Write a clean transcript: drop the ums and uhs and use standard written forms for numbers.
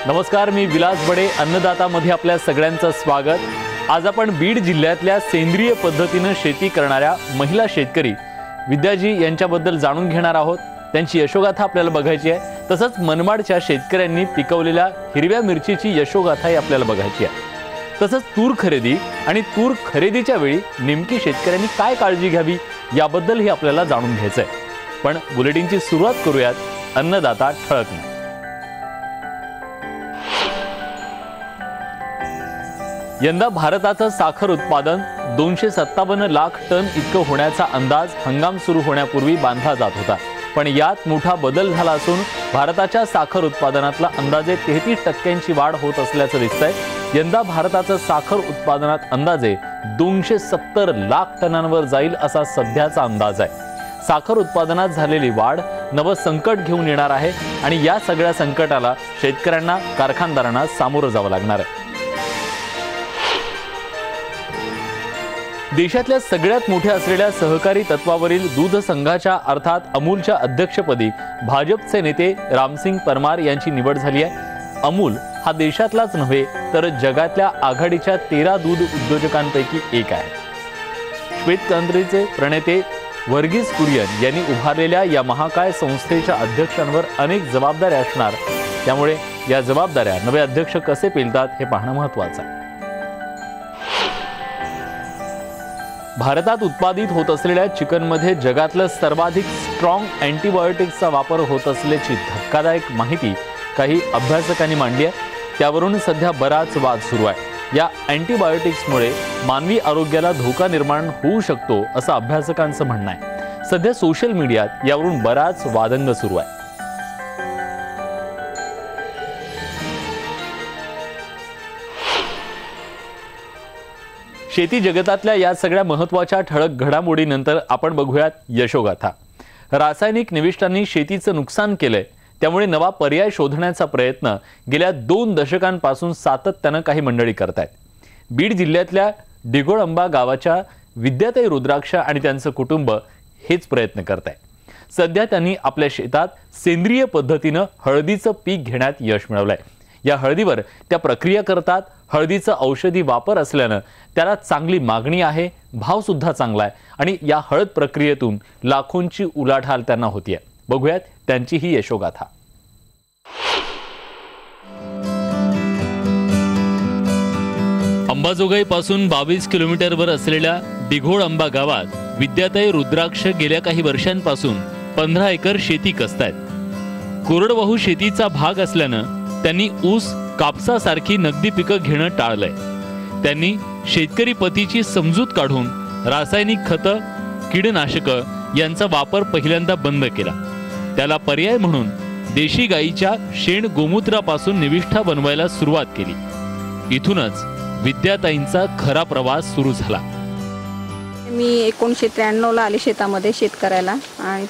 नमस्कार, मी विलास बडे, अन्नदातामध्ये आपल्या सगळ्यांचं स्वागत। आज आपण बीड जिल्ह्यातल्या सेंद्रिय पद्धतीने शेती करणाऱ्या महिला शेतकरी विद्याजी यांच्याबद्दल जाणून घेणार आहोत। त्यांची यशोगाथा आपल्याला बघायची आहे। तसंच मनमाडच्या शेतकऱ्यांनी पिकवलेल्या हिरव्या मिरचीची यशोगाथाही आपल्याला बघायची आहे। तसंच तूर खरेदी आणि तूर खरेदीच्या वेळी नेमकी शेतकऱ्यांनी काय काळजी घ्यावी याबद्दलही आपल्याला जाणून घ्यायचं आहे। पण बुलेटिनची सुरुवात करूयात अन्नदाता ठळकने। यंदा भारताचं साखर उत्पादन 257 लाख टन इतकं होण्याचा अंदाज हंगाम सुरू होण्यापूर्वी बांधला जात होता। पण यात मोठा बदल झाला असून भारताच्या साखर उत्पादनातला अंदाजे 33% वाढ होत असल्याचं दिसतंय। यंदा भारताचं साखर उत्पादनात अंदाजे 270 लाख टनांवर जाईल असा सध्याचा अंदाज आहे। साखर उत्पादनात झालेली वाढ नवं संकट घेऊन येणार आहे आणि या सगळ्या संकटाला शेतकऱ्यांना, कारखानदारांना सामोरं जावं लागणार आहे। देशातल्या सगळ्यात मोठ्या असलेल्या सहकारी तत्वावरील दूध संघाच्या अर्थात अमूलच्या अध्यक्षपदी भाजपचे नेते रामसिंग परमार यांची निवड झाली आहे। अमूल हा देशातलाच नव्हे तर जगातल्या आघाडीच्या 13 दूध उद्योजकांपैकी एक आहे। श्वेतक्रांतीचे प्रणेते वर्गीस कुरियन यांनी उभारलेल्या या महाकाय संस्थेच्या अध्यक्षांवर अनेक जबाबदाऱ्या असणार, त्यामुळे या जबाबदाऱ्या नवे अध्यक्ष कसे पेलतात हे पाहणं महत्त्वाचं आहे। भारतात उत्पादित होत असलेल्या चिकनमध्ये जगातलं सर्वाधिक स्ट्रॉंग अँटीबायोटिक्सचा वापर होत असल्याची धक्कादायक माहिती काही अभ्यासकांनी मांडली आहे। त्यावरून सध्या बराच वाद सुरू आहे। या अँटीबायोटिक्समुळे मानवी आरोग्याला धोका निर्माण होऊ शकतो असं अभ्यासकांचं म्हणणं आहे। सध्या सोशल मीडियात यावरून बराच वादंग सुरू आहे। शेती जगतातल्या या सगळ्या महत्त्वाच्या ठळक घडामोडीनंतर आपण बघूयात यशोगाथा। रासायनिक निविष्ठांनी शेतीचं नुकसान केलंय, त्यामुळे नवा पर्याय शोधण्याचा प्रयत्न गेल्या 2 दशकांपासून सातत्यानं काही मंडळी करतायत। बीड जिल्ह्यातल्या डिघोळंबा गावाच्या विद्याताई रुद्राक्ष आणि त्यांचं कुटुंब हेच प्रयत्न करत आहे। सध्या त्यांनी आपल्या शेतात सेंद्रिय पद्धतीनं हळदीचं पीक घेण्यात यश मिळवलंय। या हळदीवर त्या प्रक्रिया करतात। हळदीचा औषधी वापर असल्यानं त्याला चांगली मागणी आहे, भाव सुद्धा चांगला आहे आणि या हळद प्रक्रियेतून लाखोंची उलाढाल त्यांना होतीये। बघूयात त्यांची ही यशोगाथा। अंबाजोगाईपासून 22 किलोमीटरवर असलेल्या डिघोळंबा गावात विद्याताई रुद्राक्ष गेल्या काही वर्षांपासून 15 एकर शेती कसतायत। कोरडवाहू शेतीचा भाग असल्यानं त्यांनी ऊस, कापसासारखी नगदी पिकं घेणं टाळलंय। त्यांनी शेतकरी पतीची समजूत काढून रासायनिक खतं, कीडनाशकं यांचा वापर पहिल्यांदा बंद केला। त्याला पर्याय म्हणून देशी गाईच्या शेण गोमूत्रापासून निविष्ठा बनवायला सुरुवात केली। इथूनच विद्याताईंचा खरा प्रवास सुरू झाला। मी 1993 ला आले शेतामध्ये शेत करायला आणि